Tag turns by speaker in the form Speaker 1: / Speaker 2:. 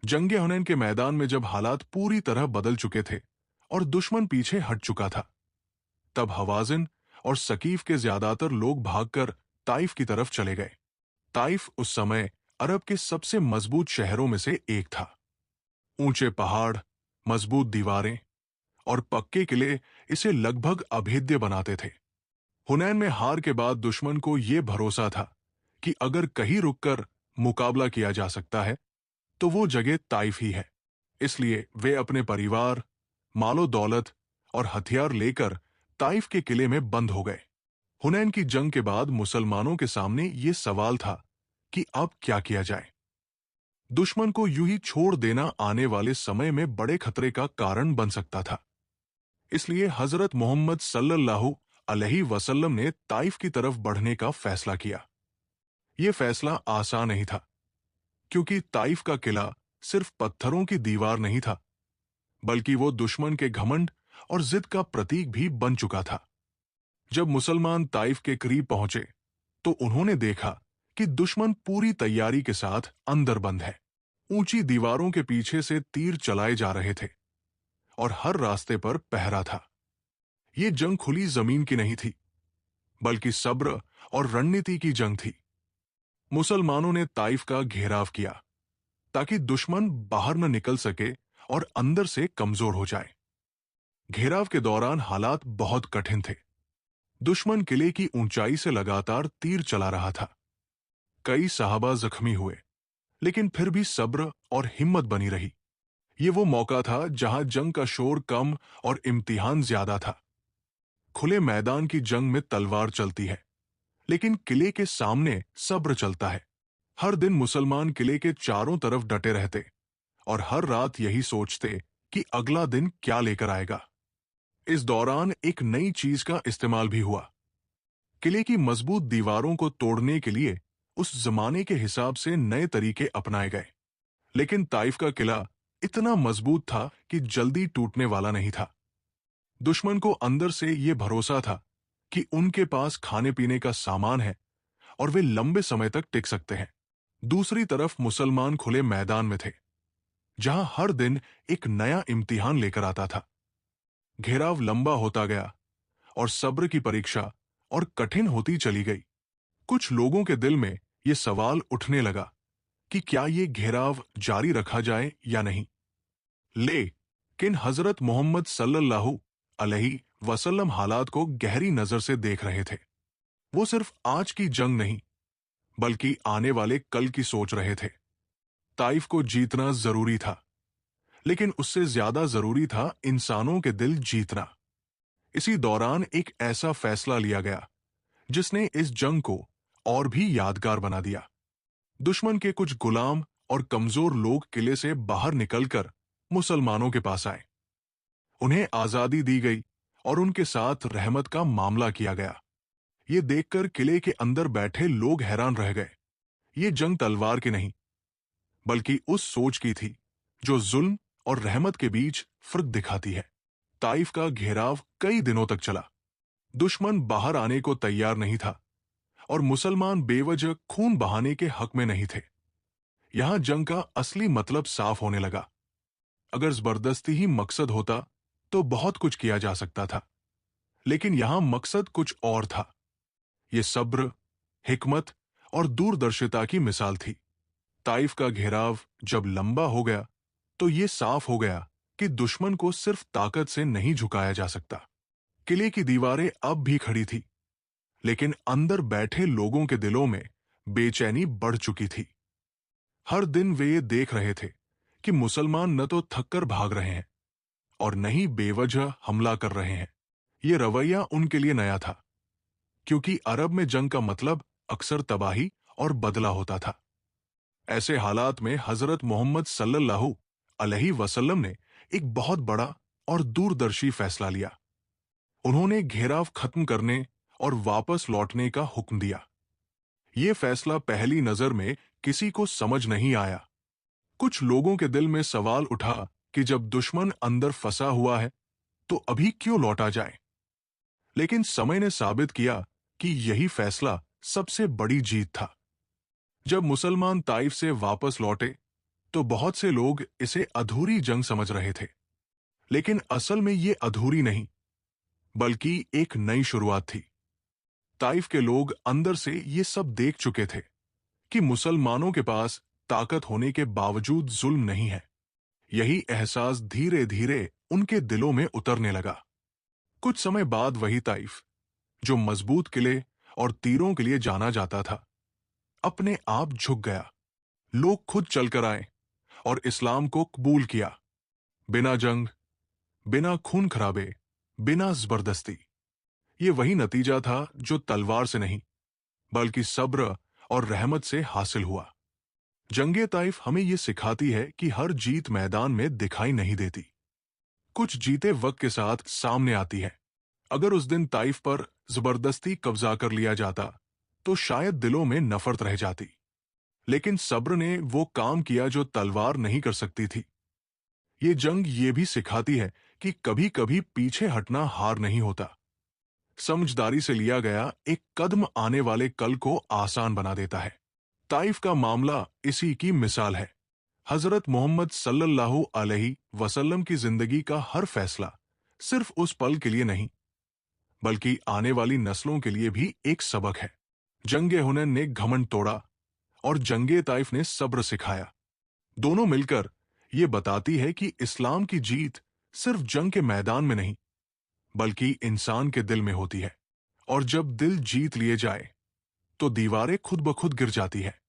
Speaker 1: जंगे हुनैन के मैदान में जब हालात पूरी तरह बदल चुके थे और दुश्मन पीछे हट चुका था, तब हवाज़िन और सकीफ के ज्यादातर लोग भागकर ताइफ की तरफ चले गए। ताइफ उस समय अरब के सबसे मजबूत शहरों में से एक था। ऊंचे पहाड़, मजबूत दीवारें और पक्के किले इसे लगभग अभेद्य बनाते थे। हुनैन में हार के बाद दुश्मन को यह भरोसा था कि अगर कहीं रुककर मुकाबला किया जा सकता है तो वो जगह ताइफ ही है। इसलिए वे अपने परिवार, मालो दौलत और हथियार लेकर ताइफ के किले में बंद हो गए। हुनैन की जंग के बाद मुसलमानों के सामने ये सवाल था कि अब क्या किया जाए। दुश्मन को यूं ही छोड़ देना आने वाले समय में बड़े खतरे का कारण बन सकता था। इसलिए हजरत मोहम्मद सल्लल्लाहु अलैहि वसल्लम ने ताइफ की तरफ बढ़ने का फैसला किया। यह फैसला आसान नहीं था, क्योंकि ताइफ का किला सिर्फ पत्थरों की दीवार नहीं था, बल्कि वो दुश्मन के घमंड और जिद का प्रतीक भी बन चुका था। जब मुसलमान ताइफ के करीब पहुंचे तो उन्होंने देखा कि दुश्मन पूरी तैयारी के साथ अंदर बंद है। ऊंची दीवारों के पीछे से तीर चलाए जा रहे थे और हर रास्ते पर पहरा था। ये जंग खुली जमीन की नहीं थी, बल्कि सब्र और रणनीति की जंग थी। मुसलमानों ने ताइफ का घेराव किया ताकि दुश्मन बाहर न निकल सके और अंदर से कमजोर हो जाए। घेराव के दौरान हालात बहुत कठिन थे। दुश्मन किले की ऊंचाई से लगातार तीर चला रहा था। कई सहाबा जख्मी हुए, लेकिन फिर भी सब्र और हिम्मत बनी रही। ये वो मौका था जहां जंग का शोर कम और इम्तिहान ज्यादा था। खुले मैदान की जंग में तलवार चलती है, लेकिन किले के सामने सब्र चलता है। हर दिन मुसलमान किले के चारों तरफ डटे रहते और हर रात यही सोचते कि अगला दिन क्या लेकर आएगा। इस दौरान एक नई चीज का इस्तेमाल भी हुआ। किले की मजबूत दीवारों को तोड़ने के लिए उस जमाने के हिसाब से नए तरीके अपनाए गए। लेकिन ताइफ का किला इतना मजबूत था कि जल्दी टूटने वाला नहीं था। दुश्मन को अंदर से यह भरोसा था कि उनके पास खाने पीने का सामान है और वे लंबे समय तक टिक सकते हैं। दूसरी तरफ मुसलमान खुले मैदान में थे, जहां हर दिन एक नया इम्तिहान लेकर आता था। घेराव लंबा होता गया और सब्र की परीक्षा और कठिन होती चली गई। कुछ लोगों के दिल में यह सवाल उठने लगा कि क्या ये घेराव जारी रखा जाए या नहीं। लेकिन हजरत मोहम्मद सल्लल्लाहु अलैहि वसल्लम हालात को गहरी नजर से देख रहे थे। वो सिर्फ आज की जंग नहीं, बल्कि आने वाले कल की सोच रहे थे। ताइफ को जीतना जरूरी था, लेकिन उससे ज्यादा जरूरी था इंसानों के दिल जीतना। इसी दौरान एक ऐसा फैसला लिया गया जिसने इस जंग को और भी यादगार बना दिया। दुश्मन के कुछ गुलाम और कमजोर लोग किले से बाहर निकलकर मुसलमानों के पास आए। उन्हें आजादी दी गई और उनके साथ रहमत का मामला किया गया। ये देखकर किले के अंदर बैठे लोग हैरान रह गए। ये जंग तलवार की नहीं, बल्कि उस सोच की थी जो जुल्म और रहमत के बीच फर्क दिखाती है। ताइफ का घेराव कई दिनों तक चला। दुश्मन बाहर आने को तैयार नहीं था और मुसलमान बेवजह खून बहाने के हक में नहीं थे। यहां जंग का असली मतलब साफ होने लगा। अगर जबरदस्ती ही मकसद होता तो बहुत कुछ किया जा सकता था, लेकिन यहां मकसद कुछ और था। यह सब्र, हिकमत और दूरदर्शिता की मिसाल थी। ताइफ का घेराव जब लंबा हो गया तो यह साफ हो गया कि दुश्मन को सिर्फ ताकत से नहीं झुकाया जा सकता। किले की दीवारें अब भी खड़ी थी, लेकिन अंदर बैठे लोगों के दिलों में बेचैनी बढ़ चुकी थी। हर दिन वे ये देख रहे थे कि मुसलमान न तो थककर भाग रहे हैं और न ही बेवजह हमला कर रहे हैं। ये रवैया उनके लिए नया था, क्योंकि अरब में जंग का मतलब अक्सर तबाही और बदला होता था। ऐसे हालात में हजरत मोहम्मद सल्लल्लाहु अलैहि वसल्लम ने एक बहुत बड़ा और दूरदर्शी फैसला लिया। उन्होंने घेराव खत्म करने और वापस लौटने का हुक्म दिया। यह फैसला पहली नजर में किसी को समझ नहीं आया। कुछ लोगों के दिल में सवाल उठा कि जब दुश्मन अंदर फंसा हुआ है तो अभी क्यों लौटा जाए। लेकिन समय ने साबित किया कि यही फैसला सबसे बड़ी जीत था। जब मुसलमान ताइफ से वापस लौटे तो बहुत से लोग इसे अधूरी जंग समझ रहे थे। लेकिन असल में ये अधूरी नहीं, बल्कि एक नई शुरुआत थी। ताइफ के लोग अंदर से ये सब देख चुके थे कि मुसलमानों के पास ताकत होने के बावजूद जुल्म नहीं है। यही एहसास धीरे धीरे उनके दिलों में उतरने लगा। कुछ समय बाद वही ताइफ, जो मजबूत किले और तीरों के लिए जाना जाता था, अपने आप झुक गया। लोग खुद चलकर आए और इस्लाम को कबूल किया, बिना जंग, बिना खून खराबे, बिना जबरदस्ती। ये वही नतीजा था जो तलवार से नहीं, बल्कि सब्र और रहमत से हासिल हुआ। जंगे ताइफ हमें ये सिखाती है कि हर जीत मैदान में दिखाई नहीं देती, कुछ जीते वक्त के साथ सामने आती है। अगर उस दिन ताइफ पर जबरदस्ती कब्जा कर लिया जाता तो शायद दिलों में नफरत रह जाती। लेकिन सब्र ने वो काम किया जो तलवार नहीं कर सकती थी। ये जंग ये भी सिखाती है कि कभी कभी पीछे हटना हार नहीं होता। समझदारी से लिया गया एक कदम आने वाले कल को आसान बना देता है। ताइफ का मामला इसी की मिसाल है। हजरत मोहम्मद सल्लल्लाहु अलैहि वसल्लम की जिंदगी का हर फैसला सिर्फ उस पल के लिए नहीं, बल्कि आने वाली नस्लों के लिए भी एक सबक है। जंगे हुनैन ने घमंड तोड़ा और जंगे ताइफ ने सब्र सिखाया। दोनों मिलकर ये बताती है कि इस्लाम की जीत सिर्फ जंग के मैदान में नहीं, बल्कि इंसान के दिल में होती है। और जब दिल जीत लिए जाए तो दीवारें खुद ब खुद गिर जाती है।